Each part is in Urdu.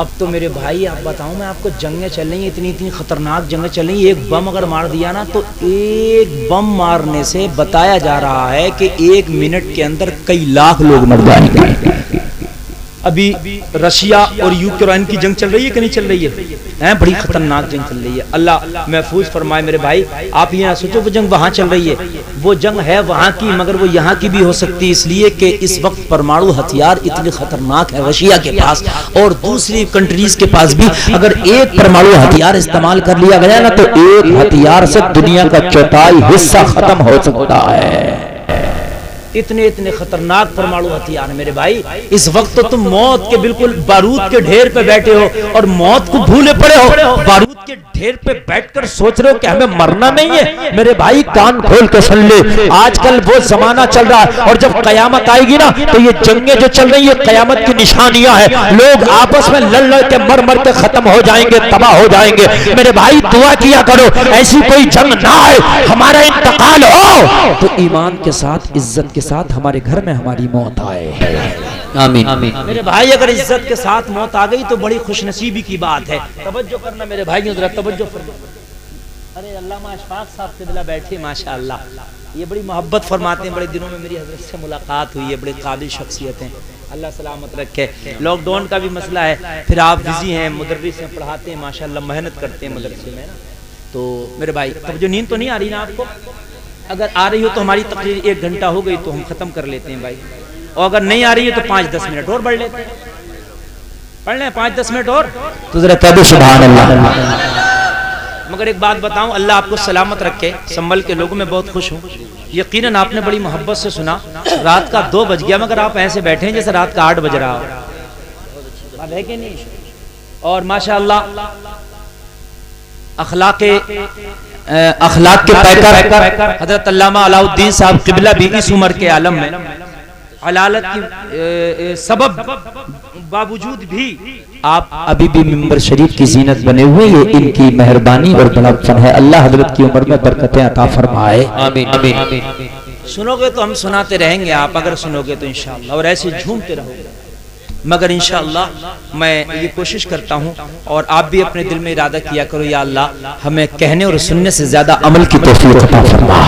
اب تو میرے بھائی آپ بتاؤں میں آپ کو جنگیں چل رہی ہیں اتنی خطرناک جنگیں چل رہی ہیں. ایک بم اگر مار دیا نا تو ایک بم مارنے سے بتایا جا رہا ہے کہ 1 منٹ کے اندر کئی لاکھ لوگ مر جائیں گے. ابھی رشیا اور یوکرین کی جنگ چل رہی ہے کہ نہیں چل رہی ہے؟ بڑی خطرناک جنگ چل رہی ہے. اللہ محفوظ فرمائے میرے بھائی. آپ یہ نہ سوچو وہ جنگ وہاں چل رہی ہے, وہ جنگ ہے وہاں کی مگر وہ یہاں کی بھی ہو سکتی ہے, اس لیے کہ اس وقت پرمانو ہتھیار اتنے خطرناک ہے رشیا کے پاس اور دوسری کنٹریز کے پاس بھی. اگر ایک پرمانو ہتھیار استعمال کر لیا گیا نا تو ایک ہتھیار سے دنیا کا 1/4 حصہ ختم ہو سکتا ہے. اتنے خطرناک پرمانو ہتھیار میرے بھائی. اس وقت تو تم موت کے بالکل بارود کے ڈھیر پہ بیٹھے ہو اور موت کو بھولے پڑے ہو. بارود کے ڈھیر پہ بیٹھ کر سوچ رہے ہو کہ ہمیں مرنا نہیں ہے. میرے بھائی کان کھول کے سن لے, آج کل وہ زمانہ چل رہا ہے اور جب قیامت آئے گی نا تو یہ جنگیں جو چل رہی ہیں قیامت کی نشانیاں ہیں. لوگ آپس میں لڑ کے مر کے ختم ہو جائیں گے, تباہ ہو جائیں گے. میرے بھائی دعا کیا کرو ایسی کوئی جنگ نہ آئے, ہمارا انتقال ہو تو ایمان کے ساتھ عزت کے ساتھ ہمارے گھر میں ہماری موت آئے. آمین. میرے بھائی اگر عزت کے ساتھ موت آ گئی تو بڑی خوش نصیبی کی بات ہے. توجہ کرنا میرے بھائیوں, ذرا توجہ فرما. ارے علامہ اشفاق صاحب قبلہ بیٹھے ماشاءاللہ, یہ بڑی محبت فرماتے ہیں. بڑے دنوں میں میری حضرت سے ملاقات ہوئی ہے, بڑے قابل شخصیت ہیں, اللہ سلامت رکھے. لاک ڈاؤن کا بھی مسئلہ ہے, پھر آپ بزی ہیں, مدرس ہیں, پڑھاتے ہیں ماشاءاللہ, محنت کرتے ہیں مدرسے میں. تو میرے بھائی توجہ, نیند تو نہیں آ رہی نا آپ کو؟ اگر آ رہی ہو تو ہماری تقریر 1 گھنٹہ ہو گئی تو ہم ختم کر لیتے ہیں بھائی, اور اگر نہیں آ رہی ہے تو 5-10 منٹ اور پڑھ لیتے ہیں. پڑھ لیں 5-10 منٹ اور تو ذرا کہہ دو سبحان اللہ. مگر ایک بات بتاؤں, اللہ آپ کو سلامت رکھے, سنبھل کے. لوگوں میں بہت خوش ہوں, یقیناً آپ نے بڑی محبت سے سنا. رات کا 2 بج گیا مگر آپ ایسے بیٹھے ہیں جیسے رات کا 8 بج رہا ہو, ہے کہ نہیں؟ اور ماشاءاللہ اخلاق کے پیکر حضرت علامہ علاء الدین صاحب قبلہ بھی اس عمر کے عالم میں علالت کی سبب باوجود بھی آپ ابھی بھی منبر شریف کی زینت بنے ہوئے. یہ ان کی مہربانی اور بڑا فضل ہے. اللہ حضرت کی عمر میں برکتیں عطا فرمائے. آمین. سنو گے تو ہم سناتے رہیں گے, آپ اگر سنو گے تو انشاءاللہ, اور ایسے جھومتے رہو گے. مگر انشاءاللہ میں یہ کوشش کرتا ہوں اور آپ بھی اپنے دل میں ارادہ کیا کرو, یا اللہ ہمیں کہنے اور سننے سے زیادہ عمل کی توفیق عطا فرما.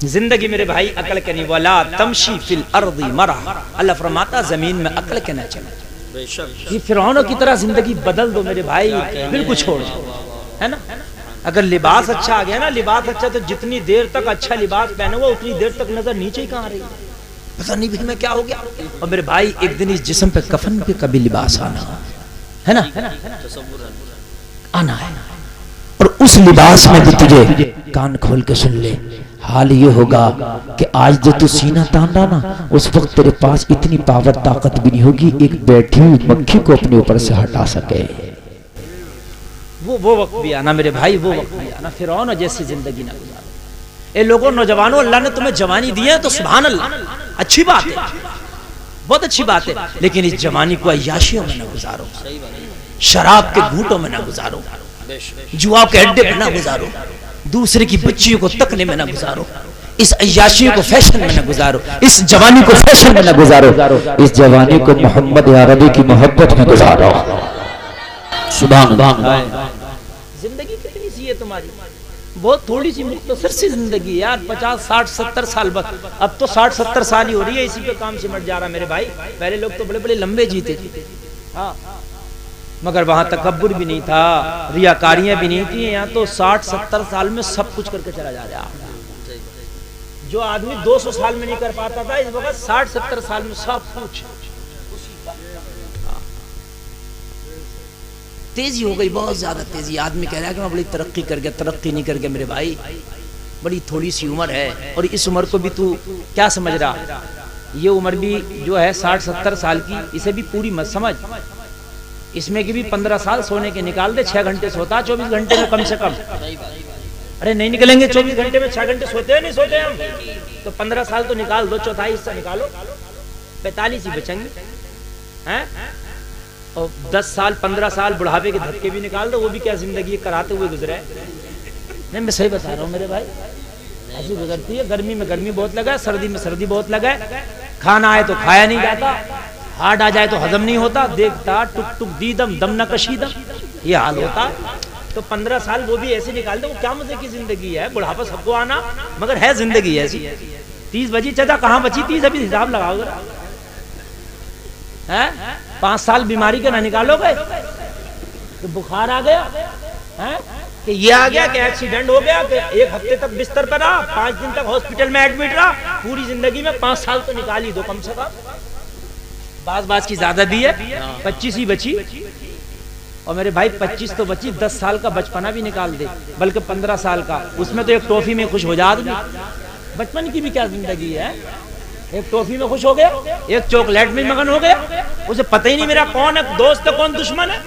زندگی میرے بھائی عقل کے نہیں, ولا تمشی فی الارض مرحا, اللہ فرماتا زمین میں عقل کے نہ چلے. یہ فرعونوں کی طرح زندگی بدل دو میرے بھائی, بالکل چھوڑ دو, ہے نا. اگر لباس اچھا آ گیا نا, لباس اچھا تو جتنی دیر تک اچھا لباس پہنے ہوا اتنی دیر تک نظر نیچے ہی کہاں رہی, پتہ نہیں بھی میں کیا ہو گیا. اور میرے بھائی ایک دن اس جسم پہ کفن پہ کبھی لباس آنا ہے نا, آنا ہے. اور اس لباس میں بھی تجھے کان کھول کے سن لے, حال یہ ہوگا کہ آج جو تو سینہ تان رہا نا, اس وقت تیرے پاس اتنی پاور طاقت بھی نہیں ہوگی ایک بیٹھی ہوئی مکھی کو اپنے اوپر سے ہٹا سکے. وہ وقت بھی آنا میرے بھائی, وہ وقت بھی آنا. فرعون جیسی زندگی نہ گزارو. اے لوگوں, نوجوانوں, اللہ نے تمہیں جوانی دی ہے تو سبحان اللہ, اچھی بات ہے, بہت اچھی بات ہے. لیکن اس جوانی کو عیاشیوں میں نہ گزارو, شراب کے گھونٹوں میں نہ گزارو, جوا کے اڈے میں نہ گزارو, دوسرے کی بچیوں کو تکنے میں نہ گزارو, اس عیاشیوں کو فیشن میں نہ گزارو, اس جوانی کو فیشن میں نہ گزارو, اس جوانی کو محمد عربی کی محبت میں گزارو. سبحان اللہ. زندگی کتنی سی ہے تمہاری, بہت تھوڑی سی مختصر سی زندگی یار, 50 60 70 سال بس. اب تو 60 70 سال ہی ہو رہی ہے, اسی پہ کام سمٹ جا رہا میرے بھائی. پہلے لوگ تو بڑے بڑے لمبے جیتے تھے, ہاں, مگر وہاں تکبر بھی نہیں تھا, ریاکاریاں بھی نہیں تھی. یہاں تو 60 70 سال میں سب کچھ کر کے چلا جا رہا ہے. جو آدمی 200 سال میں نہیں کر پاتا تھا, اس وقت 60 70 سال میں سب کچھ. تیزی ہو گئی, بہت زیادہ تیزی. آدمی کہہ رہا ہے کہ میں بڑی ترقی کر گیا, ترقی نہیں کر گیا میرے بھائی. بڑی تھوڑی سی عمر ہے, اور اس عمر کو بھی تو کیا سمجھ رہا. یہ عمر بھی جو ہے 60 70 سال کی, اسے بھی پوری مت سمجھ. اس میں کی بھی 15 سال سونے کے نکال دے, 6 گھنٹے سوتا, 24 گھنٹے میں کم سے کم. ارے نہیں نکلیں گے 24 گھنٹے میں, 6 گھنٹے سوتے ہیں, نہیں سوتے ہم تو 15 سال تو نکال دو, چوتھائی حصہ نکالو, 45 ہی بچیں گے. اور 10 سال 15 سال بڑھاپے کے دھکے بھی نکال دو, وہ بھی کیا زندگی کراتے ہوئے گزرے. نہیں میں صحیح بتا رہا ہوں میرے بھائی, ایسی گزرتی ہے. گرمی میں گرمی بہت لگا ہے, سردی میں سردی بہت لگا ہے, کھانا آئے تو کھایا نہیں جاتا, ہارٹ آ جائے تو ہضم نہیں ہوتا، دیکھتا ٹک ٹک دیدم دم نہ کشیدم، یہ حال ہوتا۔ تو 15 سال وہ بھی ایسے نکال دے، وہ کیا مزے کی زندگی ہے، بڑھاپا سب کو آنا، مگر ہے زندگی ایسی۔ 30 بجی چچا کہاں بچی 30، ابھی حساب لگاؤ گے، 5 سال بیماری کے نہ نکالو گے، کہ بخار آ گیا، کہ یہ آ گیا، کہ ایکسیڈنٹ ہو گیا، کہ 1 ہفتے تک بستر پر رہا، 5 دن تک ہاسپٹل میں ایڈمٹ رہا، پوری زندگی میں 5 سال تو نکال ہی دو کم سے کم، بعض کی زیادہ بھی ہے، 25 ہی بچی، اور میرے بھائی 25 تو بچی، 10 سال کا بچپنا بھی نکال دے، بلکہ 15 سال کا، اس میں تو ایک ٹوفی میں خوش ہو جا آدمی۔ بچپن کی بھی کیا زندگی ہے، ایک ٹوفی میں خوش ہو گیا، ایک چاکلیٹ میں مگن ہو گیا، اسے پتہ ہی نہیں میرا کون ہے دوست ہے کون دشمن ہے،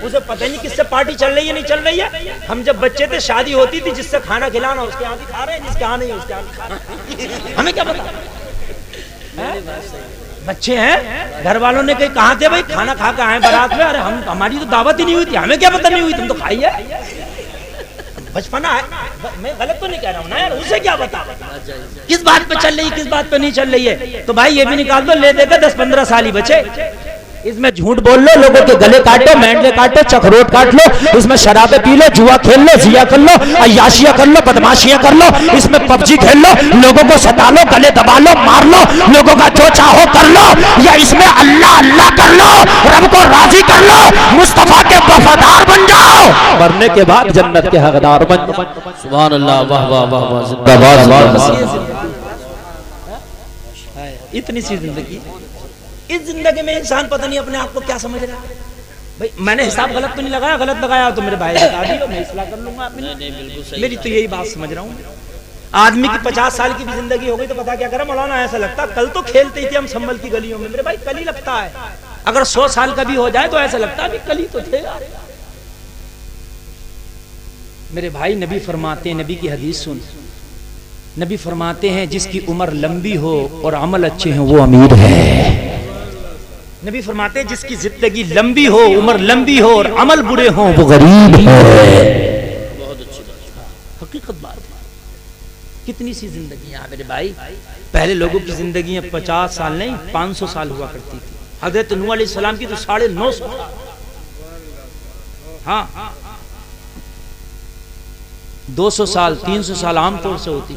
اسے پتہ ہی نہیں کس سے پارٹی چل رہی ہے نہیں چل رہی ہے۔ ہم جب بچے تھے شادی ہوتی تھی، جس سے کھانا کھلانا اس کے ہاتھ ہی کھا رہے ہیں، جس کے ہاں نہیں اس کے ہاتھ کھا رہے ہیں، ہمیں کیا پتا۔ بچے ہیں، گھر والوں نے کہا تھے بھائی کھانا کھا کے آئے بارات میں، ارے ہماری تو دعوت ہی نہیں ہوئی تھی، ہمیں کیا پتہ نہیں ہوئی، تم تو کھائیے، بچپنا ہے، میں غلط تو نہیں کہہ رہا ہوں نا یار، اسے کیا پتا کس بات پہ چل رہی ہے کس بات پہ نہیں چل رہی ہے۔ تو بھائی یہ بھی نکال دو، لے دے کے 10-15 سال ہی بچے، اس میں جھوٹ بول لو، لوگوں کے گلے کاٹو، مینڈلے کاٹو، چکروٹ کاٹ لو، اس میں شرابیں پی لو، جوا کھیل لو، زیا کر لو، عیاشیاں کر لو، بدماشیاں کر لو، اس میں پب جی کھیل لو، لوگوں کو ستا لو، گلے دبا لو، مار لو، لوگوں کا جو چاہو کر لو، یا اس میں اللہ اللہ کر لو، رب کو راضی کر لو، مصطفیٰ کے وفادار بن جاؤ، مرنے کے بعد جنت کے حقدار بن جاؤ۔ سبحان اللہ، واہ واہ واہ واہ، زندہ باد۔ اتنی سی زندگی، اس زندگی میں انسان پتہ نہیں اپنے آپ کو کیا سمجھ رہا ہے۔ بھئی میں نے حساب غلط تو نہیں لگایا، غلط لگایا تو میرے بھائی بتا دیو، میں اصلاح کر لوں گا اپنی۔ میری تو یہی بات سمجھ رہا ہوں، آدمی کی 50 سال کی بھی زندگی ہو گئی تو پتا کیا کرا مولانا، ایسا لگتا کل تو کھیلتے ہی تھے ہم سنبل کی گلیوں میں، میرے بھائی کل ہی لگتا ہے، اگر 100 سال کا بھی ہو جائے تو ایسا لگتا ہے کل ہی تو تھے یار۔ میرے بھائی نبی فرماتے ہیں، نبی کی حدیث سن، نبی فرماتے ہیں جس کی عمر لمبی ہو اور عمل اچھے ہیں وہ امیر ہے۔ نبی فرماتے ہیں جس کی زندگی لمبی ہو، عمر لمبی ہو اور عمل برے ہوں وہ غریب ہے۔ بہت اچھی بات، حقیقت بات، کتنی سی زندگیاں میرے بھائی، پہلے لوگوں کی زندگیاں 50 سال نہیں 500 سال ہوا کرتی تھی، حضرت نوح علیہ السلام کی تو 950 سال، ہاں 200 سال 300 سال عام طور سے ہوتی،